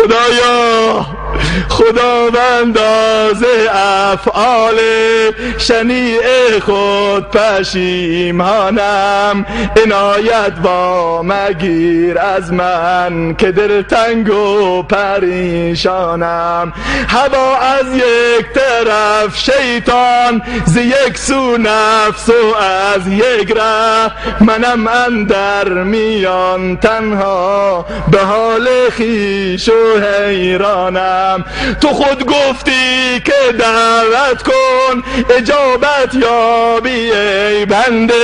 خدایا خداوند از افعال شنیع خود پشیمانم، عنایت با مگیر از من که دلتنگ و پریشانم. هوا از یک طرف شیطان ز یک سو نفس و از یک ره، منم اندر میان تنها به حال خویش و حیرانم. تو خود گفتی که دعوت کن اجابت یابی ای بنده،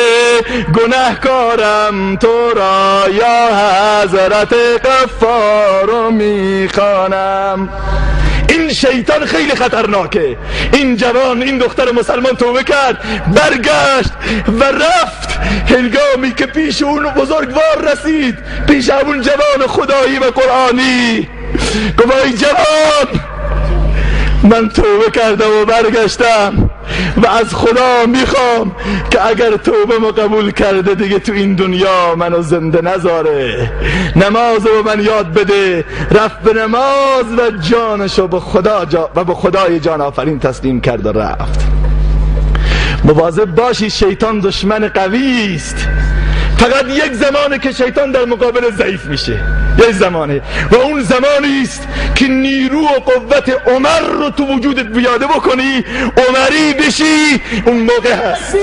گنهکارم تو را یا حضرت غفار میخوانم. این شیطان خیلی خطرناکه. این جوان، این دختر مسلمان توبه کرد، برگشت و رفت. هنگامی که پیش اون بزرگوار رسید، پیش اون جوان خدایی و قرآنی، گفت ای جوان من توبه کردم و برگشتم و از خدا میخوام که اگر توبه ما قبول کرده دیگه تو این دنیا منو زنده نذاره، نماز رو من یاد بده. رفت به نماز و جانشو به خدا و به خدای جان آفرین تسلیم کرد و رفت. مواظب باشی، شیطان دشمن قوی است. فقط یک زمانه که شیطان در مقابل ضعیف میشه، یک زمانه، و اون زمانی است که نیرو و قوت عمر رو تو وجودت بیاده بکنی، عمری بشی، اون موقع هست.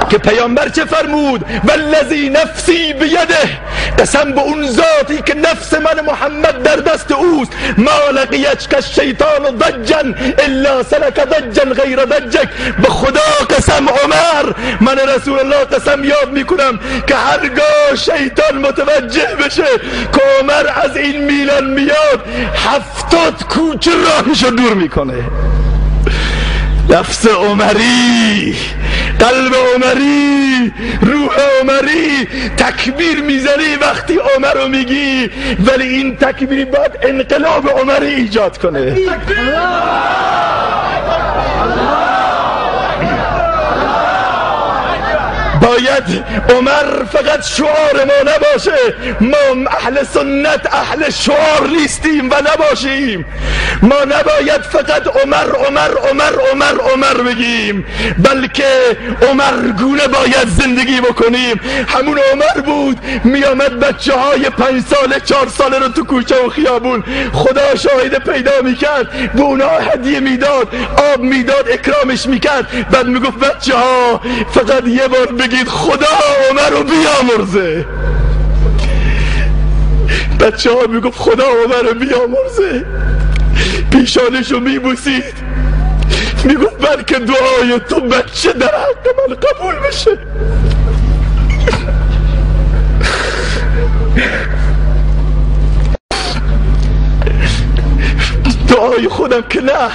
که پیامبر چه فرمود؟ والذی نفسی بیده، قسم به اون ذاتی که نفس من محمد در دست اوست، ما لقیتک الشیطان ضجا الا سلک ضجا غیر ضجک. به خدا قسم عمر، من رسول الله قسم یاد میکنم که هرگاه شیطان متوجه بشه که عمر از این میلان میاد، 70 کوچه راهشو دور میکنه. نفس عمری، قلب عمری، روح عمری، تکبیر میزنی وقتی عمر رو میگی، ولی این تکبیری باید انقلاب عمری ایجاد کنه. باید عمر فقط شعار ما نباشه، ما اهل سنت اهل شعار نیستیم و نباشیم. ما نباید فقط عمر عمر عمر عمر عمر بگیم، بلکه عمرگونه باید زندگی بکنیم. همون عمر بود میامد بچه های 5 ساله 4 ساله رو تو کوچه و خیابون خدا شاهد پیدا میکرد، به اونا هدیه میداد، آب میداد، اکرامش میکرد، بعد میگفت بچه ها فقط یه بار بگید خدا عمر رو بیامرزه. بچه ها میگفت خدا عمر رو بیامرزه، پیشانشو میبوسید، میگفت بلکه دعای تو بچه در حق من قبول بشه. دعای خودم که نه،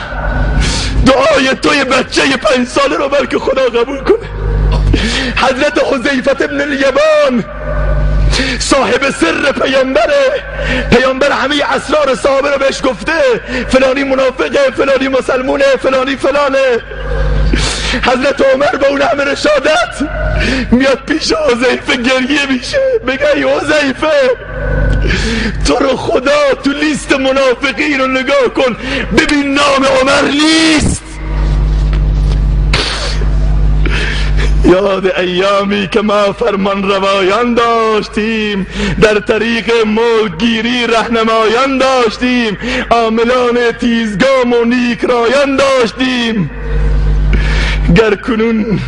دعای توی بچه 5 ساله رو بلکه خدا قبول کنه. حضرت حذیفه ابن الیمان صاحب سر پیامبر همه اسرار صحابه رو بهش گفته، فلانی منافقه، فلانی مسلمونه، فلانی فلانه. حضرت عمر با اون همه رشادت میاد پیش حذیفه گریه میشه، بگه ای حذیفه تو رو خدا تو لیست منافقین رو نگاه کن، ببین نام عمر نیست. یاد ایامی که ما فرمان روایان داشتیم، در طریق موگیری رهنمایان داشتیم، عاملان تیزگام و نیک رایان داشتیم. گر کنون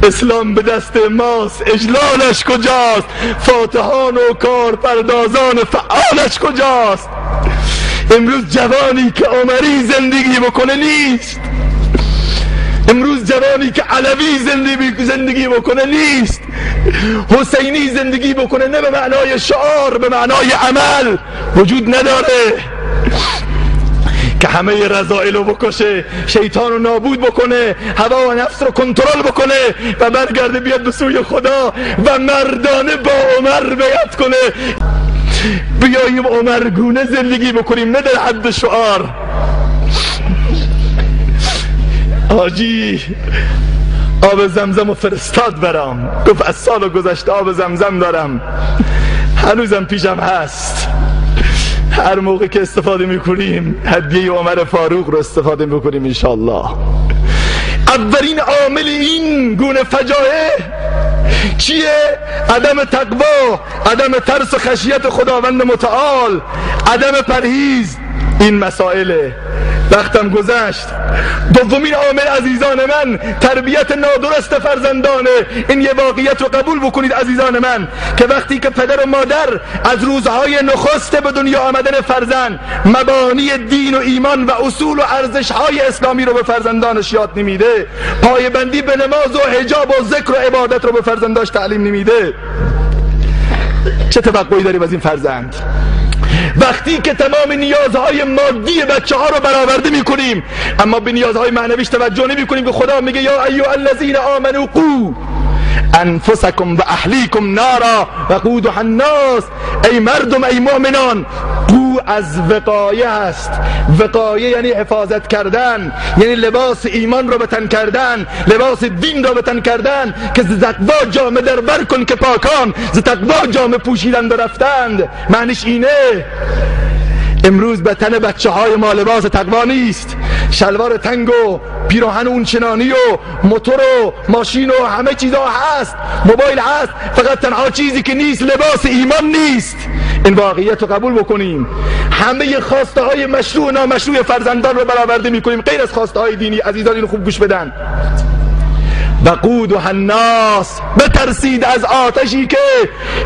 اسلام به دست ماست، اجلالش کجاست؟ فاتحان و کارپردازان فعالش کجاست؟ امروز جوانی که عمری زندگی بکنه نیست، امروز جوانی که علوی زندگی بکنه نیست، حسینی زندگی بکنه نه به معنای شعار، به معنای عمل وجود نداره. که همه رذائل رو بکشه، شیطان رو نابود بکنه، هوا و نفس رو کنترل بکنه و برگرده بیاد به سوی خدا و مردانه با عمر بیعت کنه. بیاییم عمرگونه زندگی بکنیم، نه در حد شعار. حاجی آب زمزم و فرستاد برام، گفت از سال گذشته آب زمزم دارم، هنوزم پیشم هست، هر موقع که استفاده میکنیم هدیه عمر فاروق رو استفاده میکنیم انشالله. اولین عامل این گونه فجایع چیه؟ عدم تقوا، عدم ترس و خشیت خداوند متعال، عدم پرهیز. این مسائله وقتم گذشت. دومین عامل عزیزان من تربیت نادرست فرزندانه. این یه واقعیت رو قبول بکنید عزیزان من که وقتی که پدر و مادر از روزهای نخست به دنیا آمدن فرزند مبانی دین و ایمان و اصول و ارزش‌های اسلامی رو به فرزندانش یاد نمیده، پایبندی به نماز و حجاب و ذکر و عبادت رو به فرزنداش تعلیم نمیده، چه توقعی داریم از این فرزند؟ وقتی که تمام نیازهای مادی بچه ها رو برآورده میکنیم اما به نیازهای معنویش توجه نمیکنیم که خدا میگه یا ایها الذین آمنوا قوا انفسکم و اهلیکم نارا وقودها الناس. ای مردم، ای مؤمنان، قو از وقایه است. وقایه یعنی حفاظت کردن، یعنی لباس ایمان رو به تن کردن، لباس دین رو به تن کردن که ز تقوا جامه در بر کن که پاکان ز تقوا جامه پوشیدند و رفتند. معنیش اینه امروز به تن بچه های ما لباس تقوا نیست، شلوار تنگ و پیراهن اون چنانی و موتور و ماشین و همه چیزا هست، موبایل هست، فقط تنها چیزی که نیست لباس ایمان نیست. این واقعیت رو قبول بکنیم. همه خواسته های مشروع و نامشروع فرزندان رو برآورده میکنیم غیر از خواسته های دینی. عزیزان اینو خوب گوش بدن. وقودها الناس، بترسید از آتشی که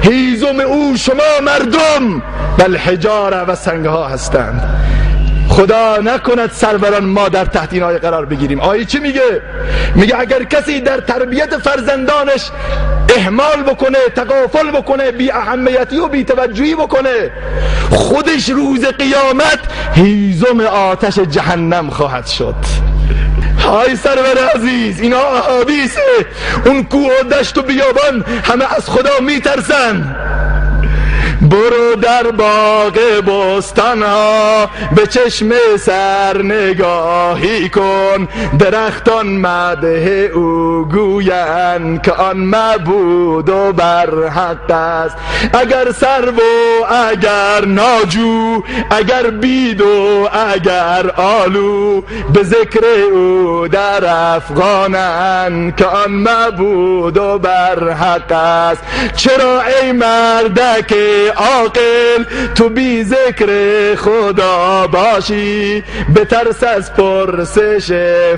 هیزم او شما مردم بل حجاره و سنگها هستند. خدا نکند سروران ما در تحت این آیه قرار بگیریم. آیه چی میگه؟ میگه اگر کسی در تربیت فرزندانش اهمال بکنه، تغافل بکنه، بی اهمیتی و بی توجهی بکنه، خودش روز قیامت هیزم آتش جهنم خواهد شد. های سرور عزیز، اینا احادیثه. اون کوه و دشت و بیابان همه از خدا میترسن. برو در باغ بستان ها به چشم سر نگاهی کن، درختان مدح او گویند که آن معبود و بر حق است. اگر سرو و اگر ناجو، اگر بید و اگر آلو، به ذکر او در افغانند که آن معبود و بر حق است. چرا ای مردک عاقل تو بی ذکر خدا باشی، بترس از پرسش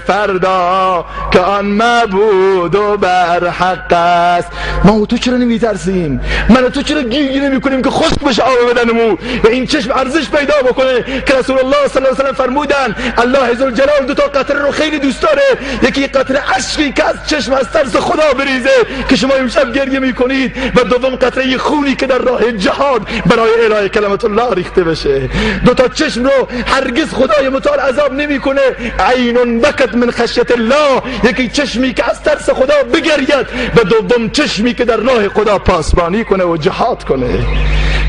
فردا که آن معبود و بر حق است. ما و تو چرا نمی ترسیم؟ من و تو چرا گیگی نمی کنیم که خشک بشه آب بدنمون و این چشم ارزش پیدا بکنه که رسول الله صلی الله علیه و سلم فرمودن الله عزوجل دو تا قطره رو خیلی دوست داره، یکی قطره اشکی که از چشم از ترس خدا بریزه که شما امشب گریه میکنید و دوم قطره خونی که در راه جهاد برای اعلای کلمت الله ریخته بشه. دو تا چشم رو هرگز خدای متعال عذاب نمیکنه. عین بکت من خشیت الله، یکی چشمی که از ترس خدا بگرید و دوم چشمی که در راه خدا پاسبانی کنه و جهاد کنه.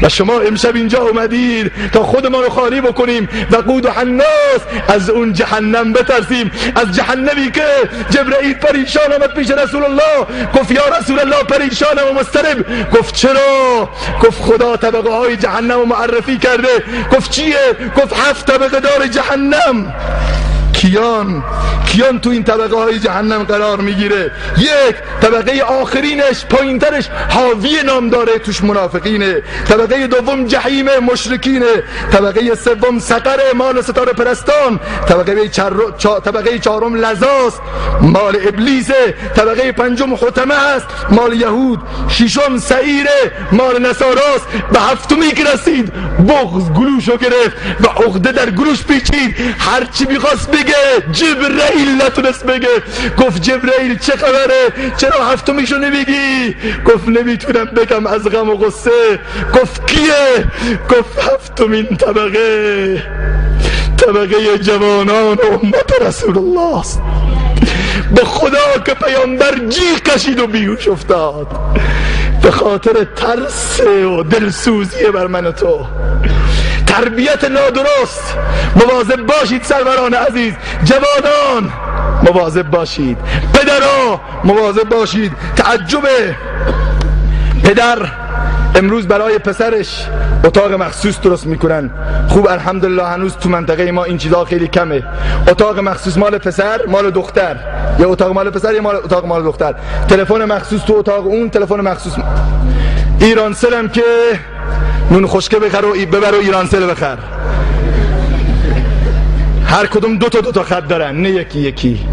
و شما امشب اینجا اومدید تا خودمان رو خالی بکنیم. وقودها الناس، از اون جهنم بترسیم، از جهنمی که جبرئیل پریشان آمد پیش رسول الله، گفت یا رسول الله پریشانم و مضطرب. گفت چرا؟ گفت خدا طبقه های جهنم رو معرفی کرده. گفت چیه؟ گفت 7 طبقه دار جهنم. کیان تو این طبقه های جهنم قرار میگیره؟ یک، طبقه آخرینش پایینترش حاوی نام داره، توش منافقینه. طبقه دوم جحیم مشرکینه. طبقه سوم سقر مال ستاره پرستان. طبقه چهارم لظاست مال ابلیسه. طبقه پنجم حطمه است مال یهود. ششم سعیره مال نصاراست. به هفتمی که رسید بغض گلوشو گرفت و عقده در گلوش پیچید. هرچی میخواست بگه جبرئیل نتونست بگه. گفت جبرئیل چه خبره؟ چرا هفتمیشو نمیگی؟ گفت نمیتونم بگم از غم و غصه. گفت کیه؟ گفت هفتمین طبقه جوانان امت رسول الله است. به خدا که پیامبر جیغ کشید و بیهوش افتاد به خاطر ترس و دلسوزی بر من و تو. تربیت نادرست. مواظب باشید سروران عزیز، جوانان. مواظب باشید، پدرها مواظب باشید. تعجبه، پدر امروز برای پسرش اتاق مخصوص درست میکنن. خوب الحمدلله هنوز تو منطقه ما این چیزا خیلی کمه. اتاق مخصوص مال پسر مال دختر، یا اتاق مال پسر یا اتاق مال دختر. تلفن مخصوص تو اتاق اون، تلفن مخصوص. ایرانسل هم که نون خشکه بخر و ببر و ایرانسل بخر. هر کدوم دو تا خط دارن، نه یکی یکی.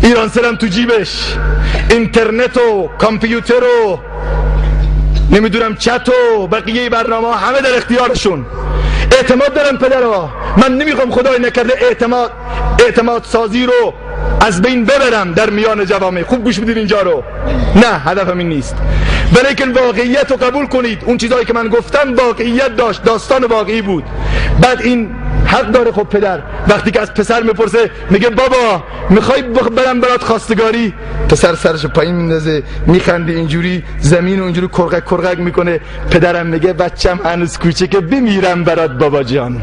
ایرانسل هم تو جیبش، اینترنت و کامپیوتر و نمیدونم چت و بقیه برنامه همه در اختیارشون. اعتماد دارن پدرها. من نمیخوام خدای نکرده اعتماد سازی رو از بین ببرم در میان جوامع. خوب گوش بدید اینجا رو. نه، هدفم این نیست، ولیکن واقعیت رو قبول کنید. اون چیزایی که من گفتم واقعیت داشت، داستان واقعی بود. بعد این حق داره. خب پدر وقتی که از پسر میپرسه میگه بابا میخوای برم برات خواستگاری، پسر سرش پایین میندازه میخنده اینجوری، زمین رو اینجوری کرقک میکنه. پدرم میگه بچم هنوز کوچکه، بمیرم برات بابا جان.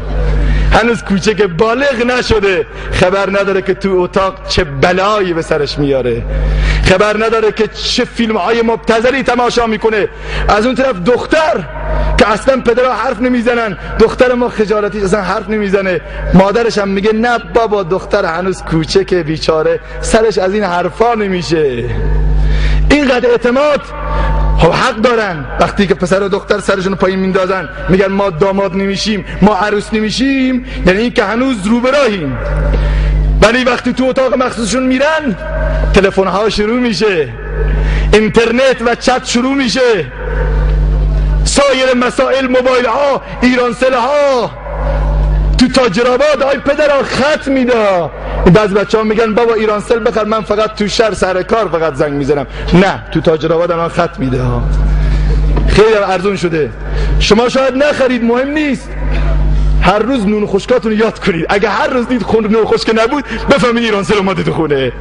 هنوز کوچکه، بالغ نشده، خبر نداره که تو اتاق چه بلایی به سرش میاره، خبر نداره که چه فیلم‌های مبتذلی تماشا میکنه. از اون طرف دختر که اصلا پدرها حرف نمیزنن، دختر ما خجالتی اصلا حرف نمیزنه. مادرش هم میگه نه بابا دختر هنوز کوچکه بیچاره، سرش از این حرفا نمیشه. اینقدر اعتماد. خب حق دارن وقتی که پسر و دختر سرشون پایین میندازن میگن ما داماد نمیشیم، ما عروس نمیشیم، یعنی این که هنوز رو به راهیم. ولی وقتی تو اتاق مخصوصشون میرن تلفن ها شروع میشه، اینترنت و چت شروع میشه، سایر مسائل، موبایل ها، ایرانسل ها. تو تاجرآباد آی پدرها خط میده. بعضی بچه‌ها میگن بابا ایرانسل بخر، من فقط تو شهر سر کار فقط زنگ میزنم. نه، تو تاجرآباد الان خط میده ها. خیلی ارزون شده. شما شاید نخرید، مهم نیست. هر روز نون خشکاتون یاد کنید. اگه هر روز دید نون خشک نبود بفهمید ایرانسل اومده تو خونه.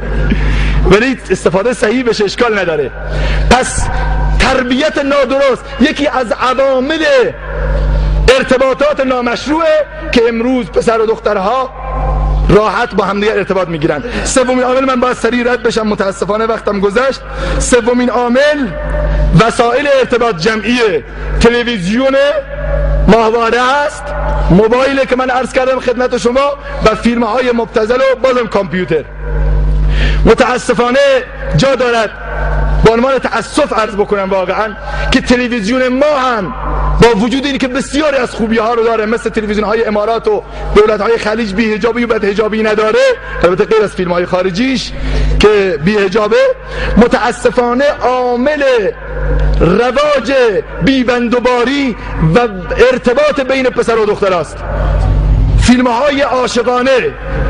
ولی استفاده صحیح بشه، اشکال نداره. پس تربیت نادرست یکی از عوامل ارتباطات نامشروعه که امروز پسر و دخترها راحت با هم دیگه ارتباط میگیرن. سومین عامل، من باید سریع رد بشم متاسفانه وقتم گذشت. سومین عامل وسایل ارتباط جمعیه. تلویزیون ماهواره است، موبایل که من عرض کردم خدمت شما، و فیلم های مبتذل و بازم کامپیوتر. متاسفانه جا دارد با عنوان تأسف عرض بکنم واقعا که تلویزیون ما هم با وجود این که بسیاری از خوبی ها رو داره، مثل تلویزیون های امارات و دولت های خلیج بی حجابی و بد حجابی نداره، البته غیر از فیلم های خارجیش که بی حجابه، متاسفانه عامل رواج بیبندوباری و ارتباط بین پسر و دختر است. فیلم های عاشقانه،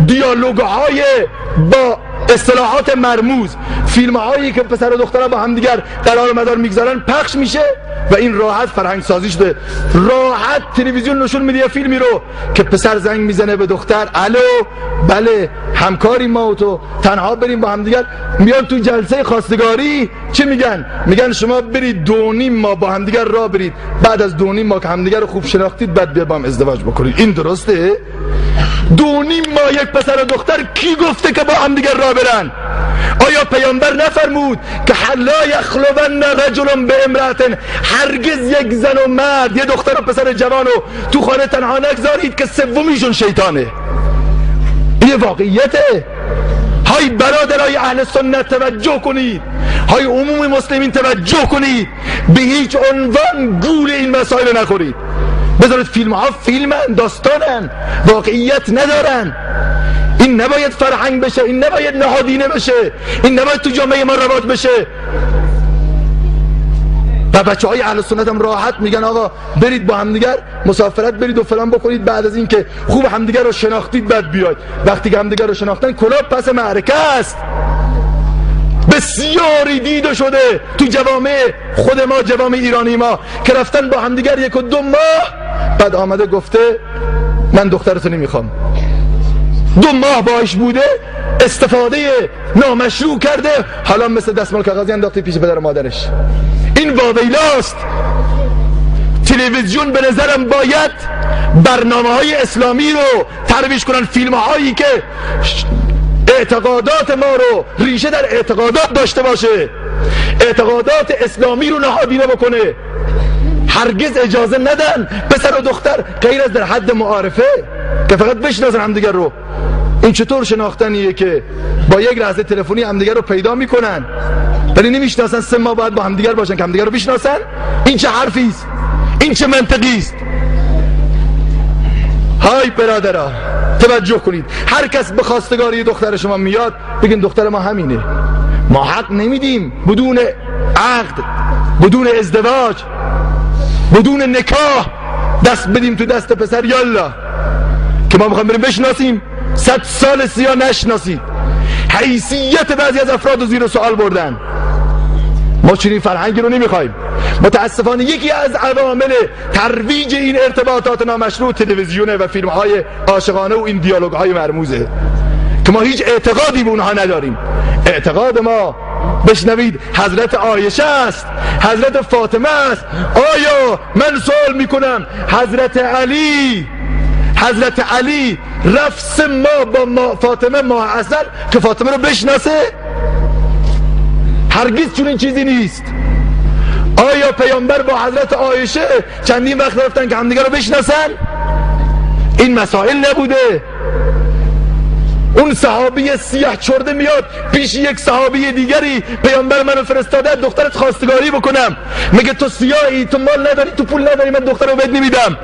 دیالوگ های با اصطلاحات مرموز، فیلم هایی که پسر و دخترها با هم دیگر قرار مدار میگذارن پخش میشه و این راحت فرهنگ سازی شده. راحت تلویزیون نشون میده یه فیلمی رو که پسر زنگ میزنه به دختر، الو بله همکاری ما و تو تنها بریم با هم دیگر. میان تو جلسه خواستگاری چی میگن؟ میگن شما برید 2.5 ماه با هم دیگر راه برید، بعد از 2.5 ماه که هم دیگر رو خوب شناختید بعد بیا با هم ازدواج بکنید. این درسته؟ 2.5 ماه یک پسر و دختر کی گفته که با هم دیگر راه برن؟ آیا پیامبر نفرمود که لا یخلون رجل به امرأة، هرگز یک زن و مرد، یه دختر و پسر جوانو تو خانه تنها نگذارید که سومیشون شیطانه؟ این واقعیته. های برادرای اهل سنت توجه کنید، های عموم مسلمین توجه کنید، به هیچ عنوان گول این مسائل نخورید. بذارید فیلم ها فیلمن، داستانن، واقعیت ندارن. این نباید فرهنگ بشه، این نباید نهادینه بشه، این نباید تو جامعه ما رواج بشه. و بچه های اهل سنت هم راحت میگن آقا برید با همدیگر مسافرت برید و فلان بکنید، بعد از این که خوب همدیگر رو شناختید بعد بیاید. وقتی که همدیگر رو شناختن کلاه پس معرکه است. بسیاری دیده شده تو جوامع خود ما، جوامع ایرانی ما، که رفتن با همدیگر 1 و 2 ماه بعد آمده گفته من دخترتو نمیخوام. 2 ماه باش بوده، استفاده نامشروع کرده، حالا مثل دستمال کاغذی انداخته پیش پدر و مادرش. این واویلاست. تلویزیون به نظرم باید برنامه های اسلامی رو ترویج کنن، فیلم هایی که اعتقادات ما رو ریشه در اعتقادات داشته باشه، اعتقادات اسلامی رو نهادینه بکنه. هرگز اجازه ندن پسر و دختر غیر از در حد معارفه که فقط بشناسن همدیگر رو. این چطور شناختنیه که با یک لحظه تلفنی همدیگر رو پیدا میکنن ولی نمیشناسن 3 ماه بعد با همدیگر باشن که همدیگر رو بشناسن؟ این چه حرفی است؟ این چه منطقی است؟ های برادرها توجه کنید، هر کس به خواستگاری دختر شما میاد بگین دختر ما همینه، ما حق نمیدیم بدون عقد، بدون ازدواج، بدون نکاح دست بدیم تو دست پسر. یالا که ما میخوایم بریم بشناسیم 100 سال سیاه نشناسید. حیثیت بعضی از افراد رو زیر سوال بردن. ما چنین فرهنگی رو نمیخوایم. متاسفانه یکی از عوامل ترویج این ارتباطات نامشروع تلویزیونه و فیلم های عاشقانه و این دیالوگ های مرموزه که ما هیچ اعتقادی به اونها نداریم. اعتقاد ما بشنوید حضرت عایشه است، حضرت فاطمه است. آیا من سوال میکنم حضرت علی رفت 3 ماه با فاطمه ماه عسل که فاطمه رو بشناسه؟ هرگز چون این چیزی نیست. آیا پیامبر با حضرت عایشه چندین وقت رفتن که همدیگه رو بشناسن؟ این مسائل نبوده. اون صحابی سیاه چرده میاد پیش یک صحابی دیگری، پیامبر منو فرستاده دخترت خواستگاری بکنم. میگه تو سیاهی، تو مال نداری، تو پول نداری، من دختر رو بهت نمیدم.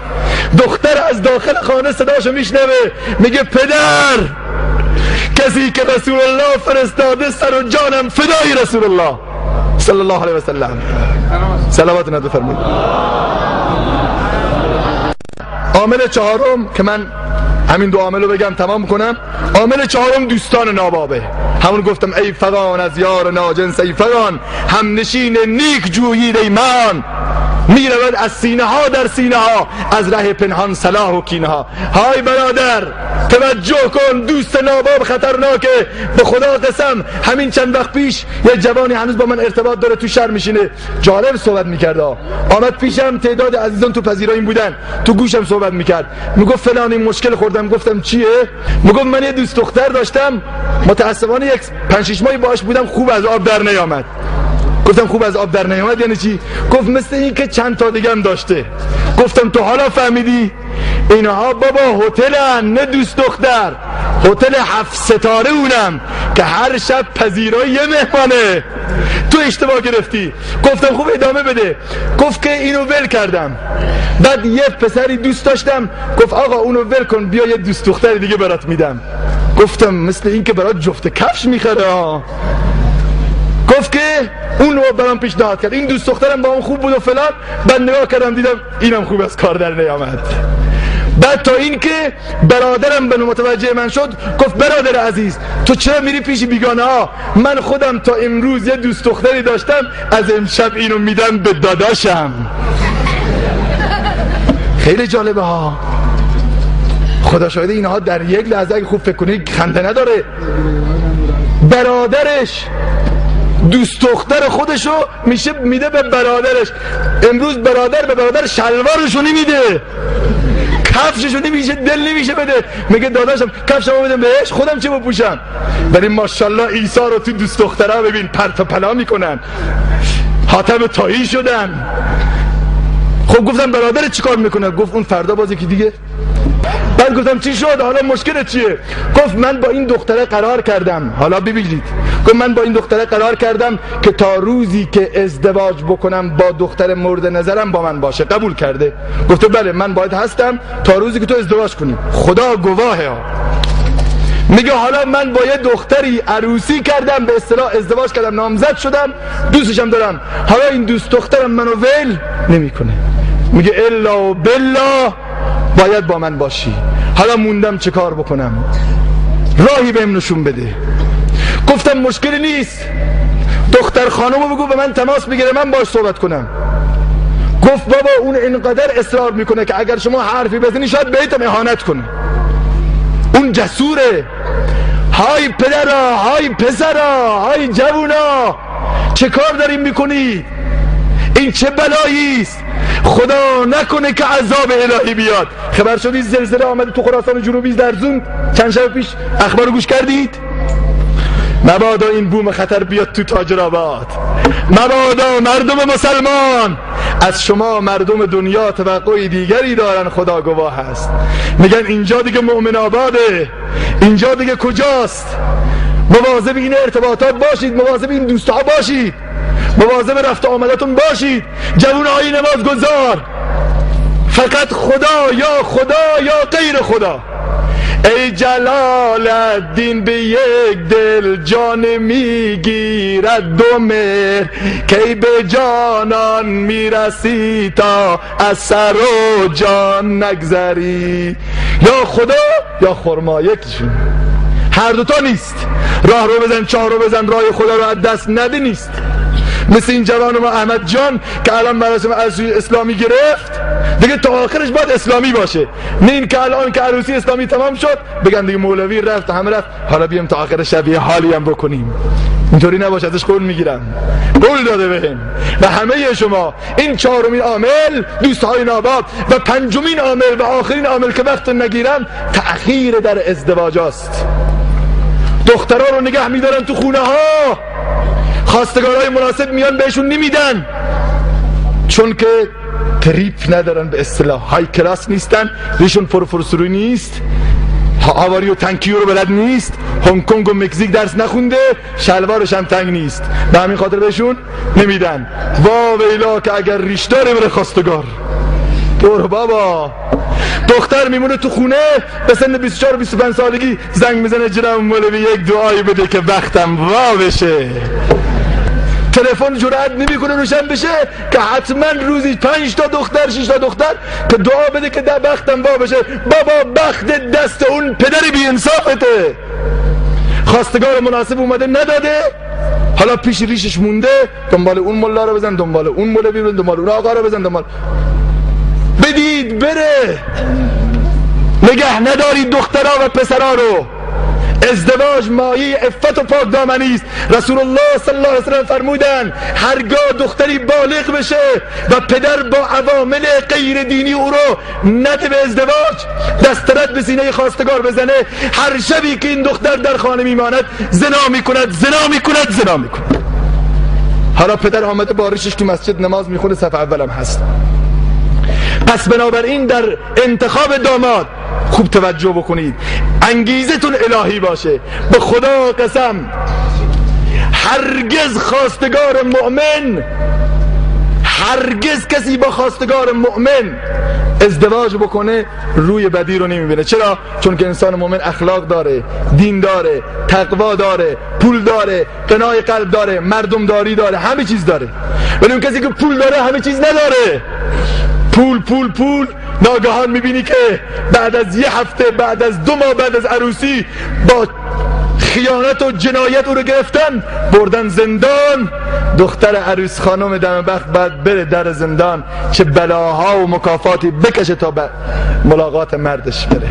دختر از داخل خانه صداشو میشنوه میگه پدر، کسی که رسول الله فرستاده سر و جانم فدای رسول الله صلی الله علیه و سلم. صلوات ندو فرمایید. عامل چهارم که من همین 2 عامل رو بگم تمام کنم. عامل چهارم دوستان نابابه. همون گفتم ای فغان از یار ناجنس، ای فغان همنشین نیک جویید ایمان، می رود از سینه ها در سینه ها، از ره پنهان صلاح و کینه ها. های برادر توجه کن، دوست ناباب خطرناکه. به خدا قسم همین چند وقت پیش یه جوانی هنوز با من ارتباط داره تو شهر میشینه، جالب صحبت میکرد. آمد پیشم، تعداد عزیزان تو پذیراییم بودن، تو گوشم صحبت میکرد، میگفت فلان این مشکل خوردم. گفتم چیه؟ میگفت من یه دوست دختر داشتم، متاسفانه 5-6 ماهی باهاش بودم، خوب از آب در نیامد. گفتم خوب از آب در نیامد یعنی چی؟ گفت مثل این که چند تا دیگه هم داشته. گفتم تو حالا فهمیدی؟ اینها بابا هتلن، نه دوست دختر، هتل 7 ستاره اونم که هر شب پذیرای یه مهمانه. تو اشتباه گرفتی. گفتم خوب ادامه بده. گفت که اینو ول کردم، بعد یه پسری دوست داشتم، گفت آقا اونو ول کن بیا یه دوست دختر دیگه برات میدم. گفتم مثل این که برات جفت کفش میخره ها. گفت که اون رو برام پیشنهاد کرد، این دوست دخترم با هم خوب بود و فلان. بعد نگاه کردم دیدم اینم خوب از کار در نیامد. بعد تا این که برادرم به متوجه من شد، گفت برادر عزیز تو چرا میری پیش بیگانه ها؟ من خودم تا امروز یه دوست دختری داشتم، از امشب اینو میدم به داداشم. خیلی جالبه ها. خدا شاهده اینها در یک لحظه اگه خوب فکر کنی خنده نداره. برادرش دوست دختر خودشو میده به برادرش. امروز برادر به برادر شلوارشو نمیده، کفششو نمیشه، دل نمیشه بده. میگه داداشم کفشمو بدم بهش، خودم چه بپوشم؟ ولی ماشاءالله عیسی رو تو دوست دخترها ببین پرت و پلا میکنن، حاتم طایی شدن. خب گفتم برادر چیکار میکنه؟ گفت اون فردا باز یکی دیگه. بعد گفتم چی شد؟ حالا مشکل چیه؟ گفت من با این دختره قرار کردم. حالا ببینید، گفت من با این دختره قرار کردم که تا روزی که ازدواج بکنم با دختر مورد نظرم با من باشه. قبول کرده؟ گفت بله من باید هستم تا روزی که تو ازدواج کنی. خدا گواهه ها. میگه حالا من با یه دختری عروسی کردم، به اصطلاح ازدواج کردم، نامزد شدم، دوستشم دارم. حالا این دوست دخترم منو ول نمیکنه. میگه الا و بالله باید با من باشی. حالا موندم چه کار بکنم؟ راهی بهم نشون بده. گفتم مشکلی نیست، دختر خانمو بگو به من تماس بگیره من باش صحبت کنم. گفت بابا اون اینقدر اصرار میکنه که اگر شما حرفی بزنی شاید بهتم اهانت کنه. اون جسوره. های پدرها، های پسرها، های جوونا، چه کار داریم میکنید؟ این چه بلایی است؟ خدا نکنه که عذاب الهی بیاد. خبر شدید زلزله آمده تو خراسان جنوبی در زوم چند شب پیش؟ اخبار گوش کردید؟ مبادا این بوم خطر بیاد تو تاجرآباد، مبادا مردم مسلمان از شما مردم دنیا توقع دیگری دارن. خدا گواه هست، میگن اینجا دیگه مؤمن آباده، اینجا دیگه کجاست؟ مواظب این ارتباطات باشید، مواظب این دوستها باشید، مواظب رفت آمدتون باشید. جوانهای نماز گذار، فقط خدا یا خدا یا غیر خدا. ای جلال الدین به یک دل جان میگیرد دو مهر، کی به جانان میرسی تا از سر و جان نگذری. یا خدا یا خرما، یکیشون، هر دوتا نیست. راه رو بزن، چاه رو بزن، راه خدا رو از دست نده نیست. مثل این جوان ما احمد جان که الان مراسم عروسی اسلامی گرفت، دیگه تا آخرش باید اسلامی باشه، نه این که الان که عروسی اسلامی تمام شد بگن دیگه مولوی رفت همه رفت، حالا بیام تا آخر شب یه حالی هم بکنیم. اینطوری نباشه، ازش قول میگیرم، قول داده بهم. و همه شما این چهارمین عامل دوستهای ناباب و پنجمین عامل و آخرین عامل که وقت نگیرم تأخیر در ازدواج است. دخترها رو نگه میدارن تو خونه ها، خواستگارای مناسب میان بهشون نمیدن، چون که تریپ ندارن، به اصطلاح های کلاس نیستن، ریشون پروفسوری نیست، هاواری و تنکیو رو بلد نیست، هنگ کنگ و مکزیک درس نخونده، شلوارش هم تنگ نیست، به همین خاطر بهشون نمیدن. وا ویلا که اگر ریش داره بره خواستگار. برو بابا. دختر میمونه تو خونه به سن 24 و 25 سالگی زنگ میزنه جناب مولوی یک دعایی بده که وقتم وا بشه. تلفن جرأت نمیکنه روشن بشه که حتما روزی 5 تا دختر 6 تا دختر که دعا بده که در وقتم وا بشه. بابا بخت دست اون پدر بی انصافته. خواستگار مناسب اومده نداده، حالا پیش ریشش مونده، دنبال اون ملا رو بزن، دنبال اون مولوی بزن، دنبال اون آقا رو بزن، دنبال بدید بره. نگه ندارید دخترها و پسرها رو. ازدواج مایه عفت و پاک دامنی است. رسول الله صلی الله علیه و سلم فرمودند هرگاه دختری بالغ بشه و پدر با عوامل غیر دینی او رو نده به ازدواج، دسترد به سینه خواستگار بزنه، هر شبی که این دختر در خانه میماند زنا میکند، زنا میکند، زنا میکند. حالا پدر آمده با ریشش تو مسجد نماز میخونه، صف اولم هست. پس بنابراین در انتخاب داماد خوب توجه بکنید، انگیزتون الهی باشه. به خدا قسم هرگز خواستگار مؤمن، هرگز کسی با خواستگار مؤمن ازدواج بکنه روی بدی رو نمیبینه. چرا؟ چون که انسان مؤمن اخلاق داره، دین داره، تقوا داره، پول داره، قناع قلب داره، مردم داری داره، همه چیز داره. ولی اون کسی که پول داره همه چیز نداره، پول پول پول، ناگهان میبینی که بعد از یه هفته، بعد از 2 ماه بعد از عروسی با خیانت و جنایت او رو گرفتن بردن زندان. دختر عروس خانم دم بخت بعد بره در زندان، چه بلاها و مکافاتی بکشه تا به ملاقات مردش بره.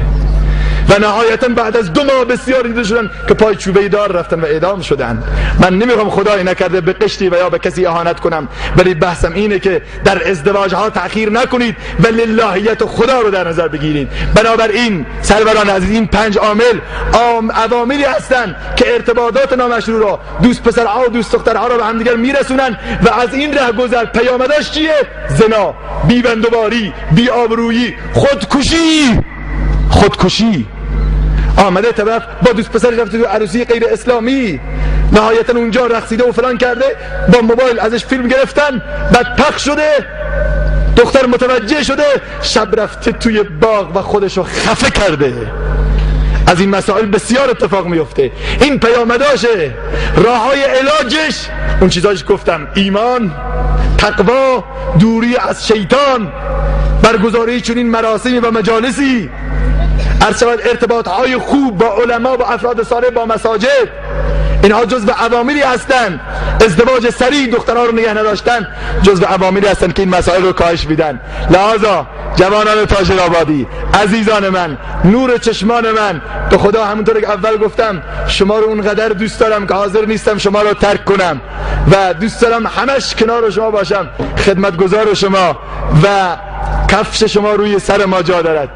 و نهایتا بعد از 2 ماه بسیار دیده شدن که پای چوبه دار رفتن و اعدام شدن. من نمیخوام خدای نکرده به قشتی و یا به کسی اهانت کنم، ولی بحثم اینه که در ازدواج ها تأخیر نکنید و للهیت خدا رو در نظر بگیرید. بنابراین سروران عزیز، این 5 عامل عواملی هستن که ارتباطات نامشروع را، دوست پسرها و دوست دخترها را به هم دیگر میرسونن و از این ره گذر پیامدش چیه؟ زنا، بی‌بندوباری، بی‌آبرویی، خودکشی. آمده طرف با دوست پسر رفته تو عروسی غیر اسلامی، نهایتا اونجا رقصیده و فلان کرده، با موبایل ازش فیلم گرفتن، بعد پخش شده، دختر متوجه شده، شب رفته توی باغ و خودشو خفه کرده. از این مسائل بسیار اتفاق میفته. این پیامداشه. راههای علاجش اون چیزایش گفتم: ایمان، تقوا، دوری از شیطان، برگزاری چنین مراسمی و مجالسی، ارتباط های خوب با علما، با افراد صالح، با مساجد. اینها جزو عواملی هستند. ازدواج سریع، دخترها رو نگه نداشتن، جزو عواملی هستند که این مسائل رو کاهش میدن. لذا جوانان تاجرآبادی، عزیزان من، نور چشمان من، به خدا همونطور که اول گفتم شما رو اونقدر دوست دارم که حاضر نیستم شما رو ترک کنم و دوست دارم همش کنار شما باشم، خدمتگزار شما و کفش شما روی سر ما جا دارد.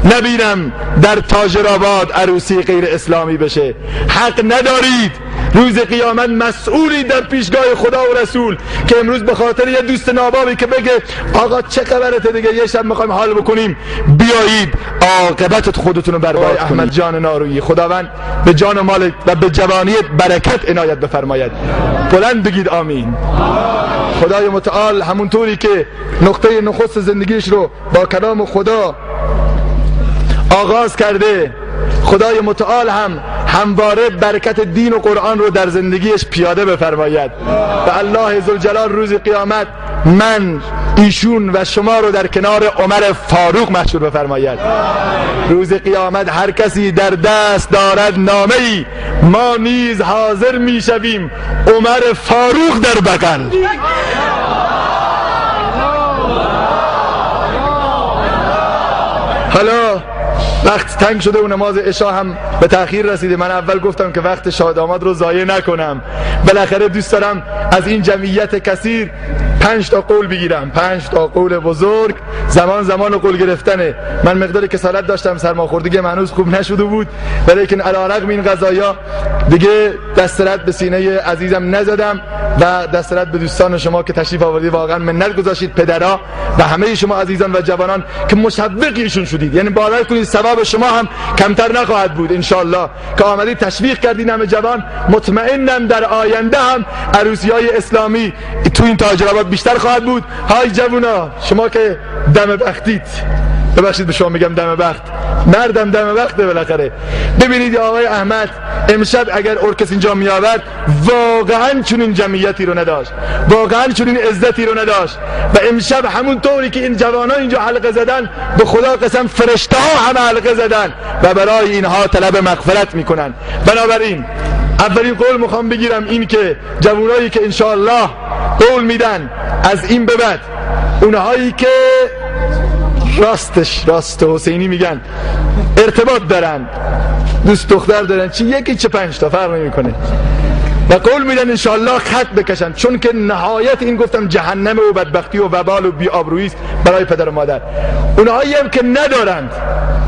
نبینم در تاجرآباد عروسی غیر اسلامی بشه. حق ندارید روز قیامت مسئولی در پیشگاه خدا و رسول که امروز به خاطر یه دوست نابابی که بگه آقا چه خبرته دیگه یه شب میخوایم حال بکنیم بیایید عاقبت خودتون رو برباد کنید. احمد جان نارویی، خداوند به جان و مال و به جوانیت برکت عنایت بفرماید. بلند بگید آمین. خدای متعال همونطوری که نقطه نخست زندگیش رو با کلام خدا آغاز کرده، خدای متعال هم همواره برکت دین و قرآن رو در زندگیش پیاده بفرماید و الله ذوالجلال روز قیامت من، ایشون و شما رو در کنار عمر فاروق محشور بفرماید. روز قیامت هر کسی در دست دارد نامه‌ای، ما نیز حاضر میشویم عمر فاروق در بغل. حالا وقت تنگ شده و نماز عشا هم به تأخیر رسیده. من اول گفتم که وقت شاداماد رو ضایع نکنم، بالاخره دوست دارم از این جمعیت کثیر 5 تا قول بگیرم، 5 تا قول بزرگ. زمان قول گرفتنه. من مقداری کسالت داشتم، سرماخوردگی هنوز خوب نشده بود، ولیکن علیرغم این قضایا دیگه دست رد به سینه عزیزم نزدم و دست رد به دوستان شما که تشریف آوردید. واقعا منت گذاشتید پدرها و همه شما عزیزان و جوانان که مشوق ایشون شدید. یعنی باور کنید ثواب شما هم کمتر نخواهد بود ان شاء الله که آمدید تشویق کردین همه جوان. مطمئنم در آینده هم عروسی‌های اسلامی تو این تاجرآباد بیشتر خواهد بود. های جوونا، شما که دم بختید، ببخشید به شما میگم دم بخت، مردم دم بخته بالاخره. ببینید آقای احمد امشب اگر ارکستر اینجا می آورد واقعا چنین جمعیتی رو نداشت، واقعا چنین عزتی رو نداشت و امشب همون طوری که این جوانان اینجا حلقه زدن، به خدا قسم فرشته ها همه حلقه زدن و برای اینها طلب مغفرت میکنن. بنابراین اولین قول میخوام بگیرم این که جوانایی که انشاءالله قول میدن از این به بعد، اونهایی که راست حسینی میگن ارتباط دارن، دوست دختر دارن، چی یکی چه 5 تا فرق نمیکنه و قول میدن انشاءالله خط بکشن، چون که نهایت این گفتم جهنم و بدبختی و وبال و بی‌آبرویی است برای پدر و مادر. اونهایی هم که ندارند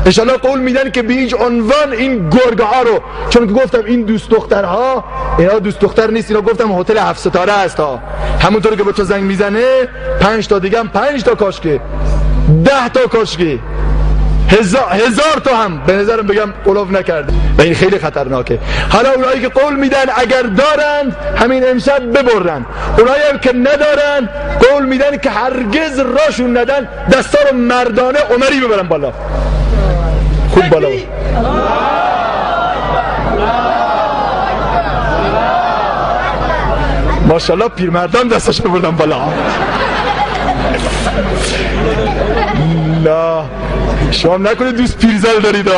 انشاءالله قول میدن که به هیچ عنوان این گرگه ها رو، چون که گفتم این دوست دخترها اینا دوست دختر نیست، اینا گفتم هتل 7 ستاره است ها. همونطور که به تو زنگ میزنه 5 تا دیگه هم 5 تا کاشکی، 10 تا کاشکی، 1000 تا هم به نظرم بگم قلوف نکرده و این خیلی خطرناکه. حالا اونایی که قول میدن اگر دارند همین امشب ببرن، اونایی هم که ندارن قول میدن که هرگز راشون ندن، دستا رو مردانه عمری ببرن بالا، خوب بالا. ماشاءالله پیرمردان دستاشو بردن بالا. نه شما نکنید دوست پیرزل دارید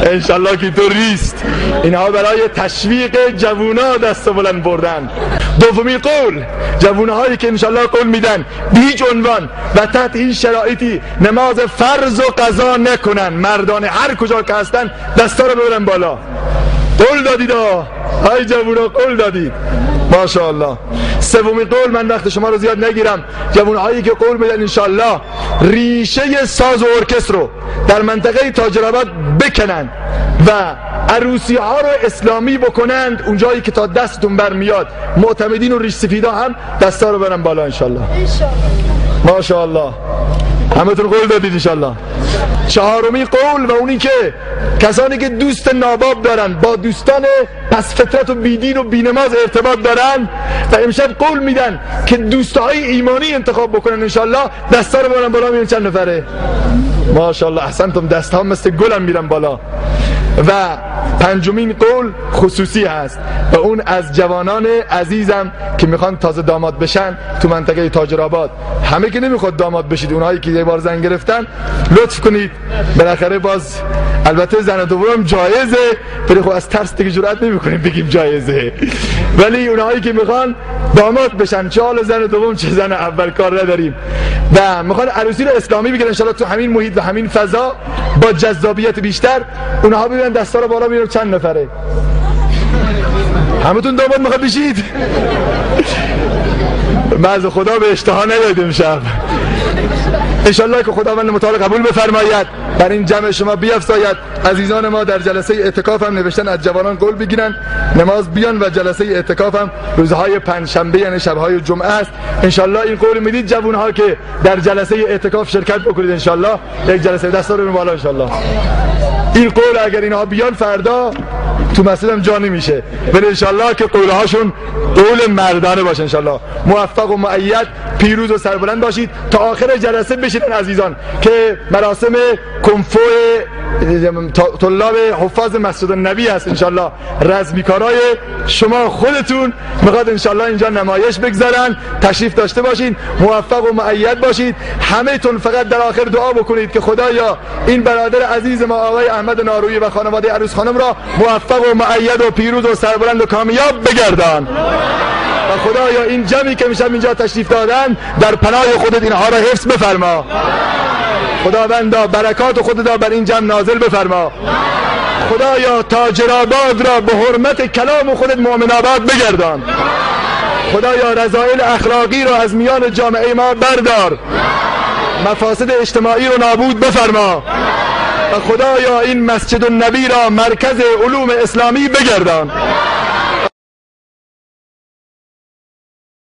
انشالله که تو ریست. اینها برای تشویق جوونا دست بلند بردن. دومی قول، جوانهایی که انشالله قول میدن به هیچ عنوان و تحت این شرایطی نماز فرض و قضا نکنن، مردان هر کجا که هستن دستا رو ببرن بالا. قول دادید های جوونا، قول دادید ماشاءالله. سومی قول، من وقت شما رو زیاد نگیرم، جوانهایی که قول میدن انشالله ریشه ساز و ارکستر رو در منطقه تاجرآباد بکنن و عروسی ها رو اسلامی بکنند، اونجایی که تا دستتون برمیاد معتمدین و ریش سفیدا هم دستا رو برن بالا انشالله. ماشاءالله همتون قول دادید انشالله. چهارمی قول و اونی که کسانی که دوست ناباب دارن با دوستان پس فطرت و بیدین و بینماز ارتباط دارن و امشب قول میدن که دوستهای ایمانی انتخاب بکنن انشالله، دستا رو برن بالا. میرن چند نفره؟ ماشاءالله احسنتم، دست ها مثل گل هم میرن بالا. و پنجمین قول خصوصی هست و اون از جوانان عزیزم که میخوان تازه داماد بشن تو منطقه تاجرآباد. همه که نمیخواد داماد بشید، اونهایی که یه بار زن گرفتن لطف کنید، بالاخره باز البته زن دوم جایزه، ولی خب از ترس دیگه جرئت نمیکنیم بگیم جایزه، ولی اونهایی که میخوان داماد بشن، چه حال زن دوم چه زن اول کار نداریم و میخوان عروسی رو اسلامی بگیرن انشالله تو همین محیط و همین فضا با جذابیت بیشتر، اونها ببینن دستا رو بالا. میرن چند نفره؟ همتون داماد میخواد بشید؟ بعض خدا به اشتها نداد امشب. انشالله که خداوند متعال قبول بفرماید، بر این جمع شما بیفزاید. عزیزان ما در جلسه اعتکاف هم نوشتن از جوانان قول بگیرن نماز بیان و جلسه اعتکاف هم روزهای پنجشنبه یعنی شبهای جمعه است. انشالله این قول میدید جوانها که در جلسه اعتکاف شرکت بکنید. انشالله یک جلسه دستا رو بالا. انشالله این قول اگر اینها بیان فردا تو مسجد هم جا نمیشه، ولی انشالله که قولهاشون قول مردانه باشه. انشالله موفق و مؤید، پیروز و سربلند باشید. تا آخر جلسه بشینن عزیزان که مراسم کنفو طلاب حفاظ مسجد النبی هست. انشالله رزمیکارای شما خودتون میخواد انشالله اینجا نمایش بگذارن، تشریف داشته باشید، موفق و مؤید باشید. همه تون فقط در آخر دعا بکنید که خدایا این برادر عزیز ما آقای احمد نارویی و خانواده عروس خانم را موفق و مؤید و پیروز و سربلند و کامیاب بگردان. و خدایا این جمعی که میشم اینجا تشریف دادن در پناه خودت اینها را حفظ بفرما. خداوندا برکات خودت را بر این جمع نازل بفرما. خدایا تاجرآباد را به حرمت کلام خودت مؤمن آباد بگردان. خدایا رذائل اخلاقی را از میان جامعه ما بردار، مفاسد اجتماعی رو نابود بفرما. و خدایا این مسجد النبی را مرکز علوم اسلامی بگردان.